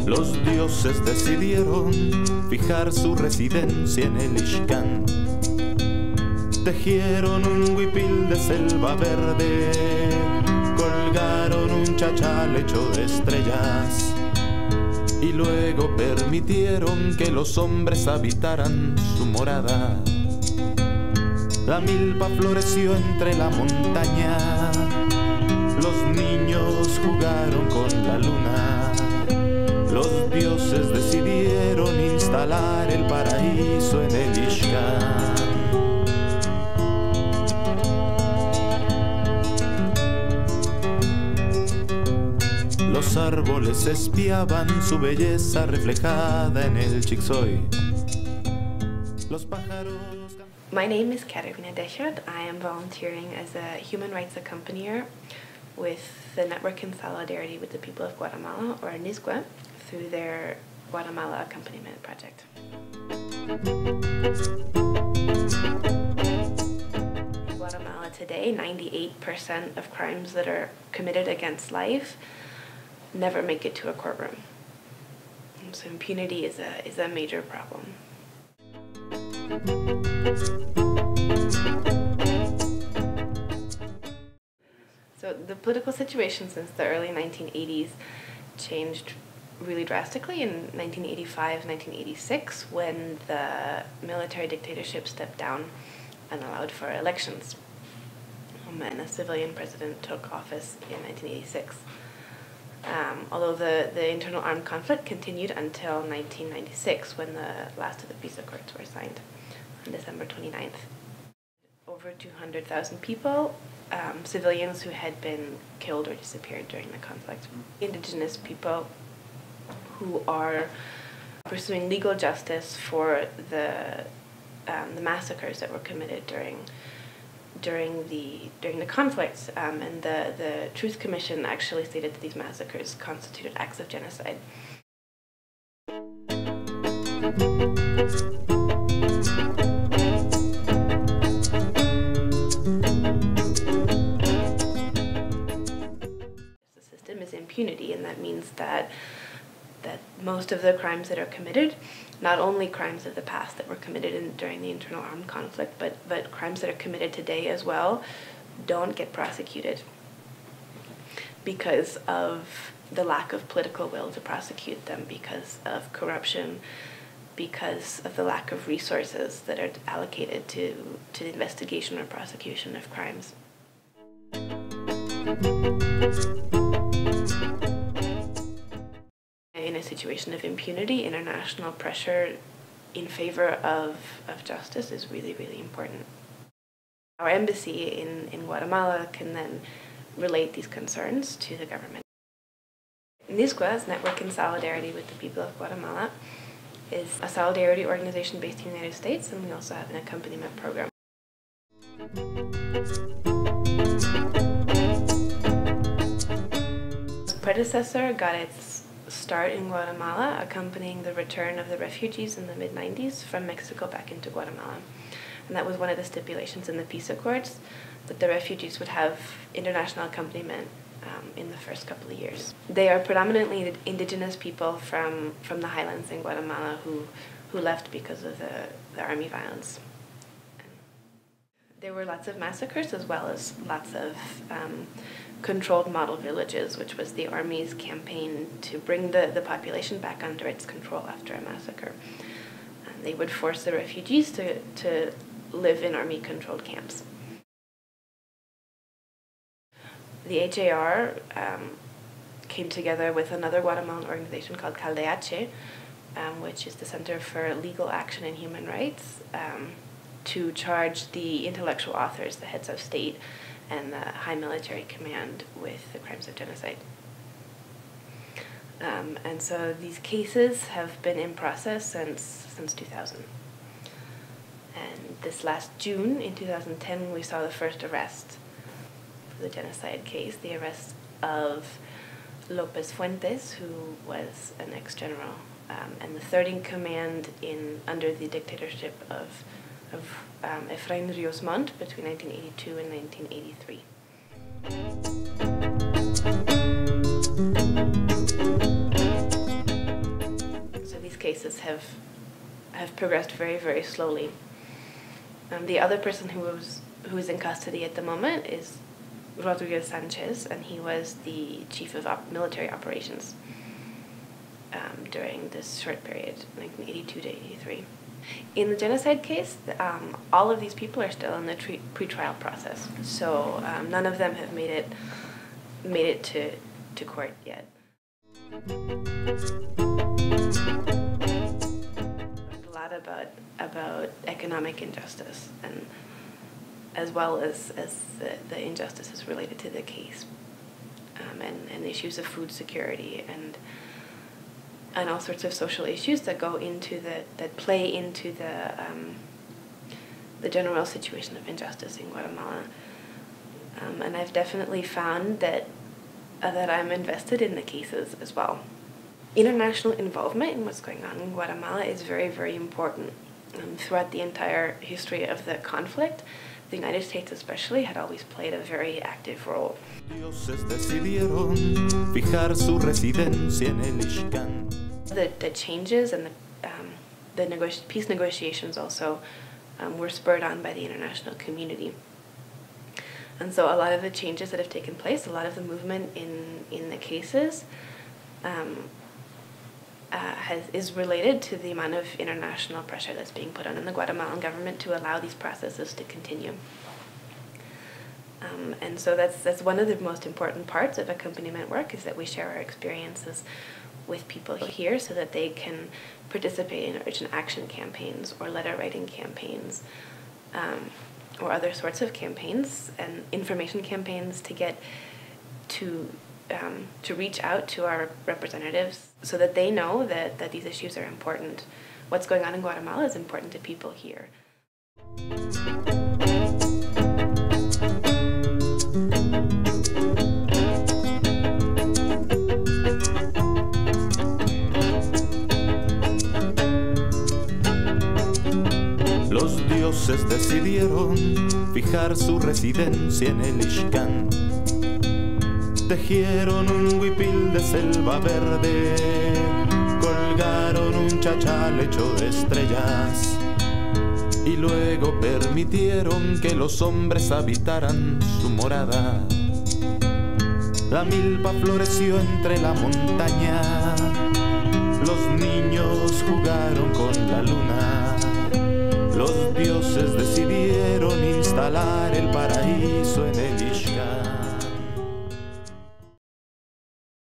Los dioses decidieron fijar su residencia en el Ixcán. Tejieron un huipil de selva verde, colgaron un chachal hecho de estrellas y luego permitieron que los hombres habitaran su morada. La milpa floreció entre la montaña, los niños jugaron con la luna. Los dioses decidieron instalar el paraíso en el Ixcán. Los árboles espiaban su belleza reflejada en el Chicxoy. Los pájaros... My name is Katharina Dechert. I am volunteering as a human rights accompanier with the Network in Solidarity with the People of Guatemala, or NISGUA, through their Guatemala Accompaniment Project. In Guatemala today, 98% of crimes that are committed against life never make it to a courtroom. So impunity is a major problem. So the political situation since the early 1980s changed really drastically in 1985, 1986, when the military dictatorship stepped down and allowed for elections. And a civilian president took office in 1986. Although the internal armed conflict continued until 1996, when the last of the peace accords were signed on December 29th. Over 200,000 people, civilians who had been killed or disappeared during the conflict. Indigenous people who are pursuing legal justice for the massacres that were committed during the conflicts, and the Truth Commission actually stated that these massacres constituted acts of genocide. The system is impunity, and that means that most of the crimes that are committed, not only crimes of the past that were committed during the internal armed conflict, but crimes that are committed today as well, don't get prosecuted because of the lack of political will to prosecute them, because of corruption, because of the lack of resources that are allocated to the investigation or prosecution of crimes. In a situation of impunity, international pressure in favor of justice is really, really important. Our embassy in Guatemala can then relate these concerns to the government. NISGUA's Network in Solidarity with the People of Guatemala is a solidarity organization based in the United States, and we also have an accompaniment program. Its predecessor got its start in Guatemala, accompanying the return of the refugees in the mid-90s from Mexico back into Guatemala. And that was one of the stipulations in the peace accords, that the refugees would have international accompaniment in the first couple of years. They are predominantly indigenous people from the highlands in Guatemala who left because of the army violence. There were lots of massacres, as well as lots of controlled model villages, which was the army's campaign to bring the population back under its control after a massacre. And they would force the refugees to live in army-controlled camps. The HAR came together with another Guatemalan organization called CALDEH, which is the Center for Legal Action and Human Rights, to charge the intellectual authors, the heads of state, and the high military command with the crimes of genocide. And so these cases have been in process since 2000. And this last June, in 2010, we saw the first arrest for the genocide case, the arrest of Lopez Fuentes, who was an ex-general, and the third in command under the dictatorship of Efraín Ríos Montt between 1982 and 1983. So these cases have progressed very, very slowly. The other person who is in custody at the moment is Rodriguez Sanchez, and he was the chief of military operations during this short period, 1982 to 83. In the genocide case, all of these people are still in the pretrial process, so none of them have made it to court yet. A lot about economic injustice, and as well as the injustices related to the case, and issues of food security and all sorts of social issues that play into the general situation of injustice in Guatemala. And I've definitely found that I'm invested in the cases as well. International involvement in what's going on in Guatemala is very, very important. Throughout the entire history of the conflict, the United States especially had always played a very active role. The changes and the peace negotiations also were spurred on by the international community. And so a lot of the changes that have taken place, a lot of the movement in the cases is related to the amount of international pressure that's being put on the Guatemalan government to allow these processes to continue. And so that's one of the most important parts of accompaniment work, is that we share our experiences with people here so that they can participate in urgent action campaigns or letter writing campaigns, or other sorts of campaigns and information campaigns to get to reach out to our representatives so that they know that these issues are important. What's going on in Guatemala is important to people here. Los dioses decidieron fijar su residencia en el Ixcán. Tejieron un huipil de selva verde, colgaron un chachal hecho de estrellas, y luego permitieron que los hombres habitaran su morada. La milpa floreció entre la montaña, los niños jugaron con la luna. Los dioses decidieron instalar el paraíso en el Ixcán.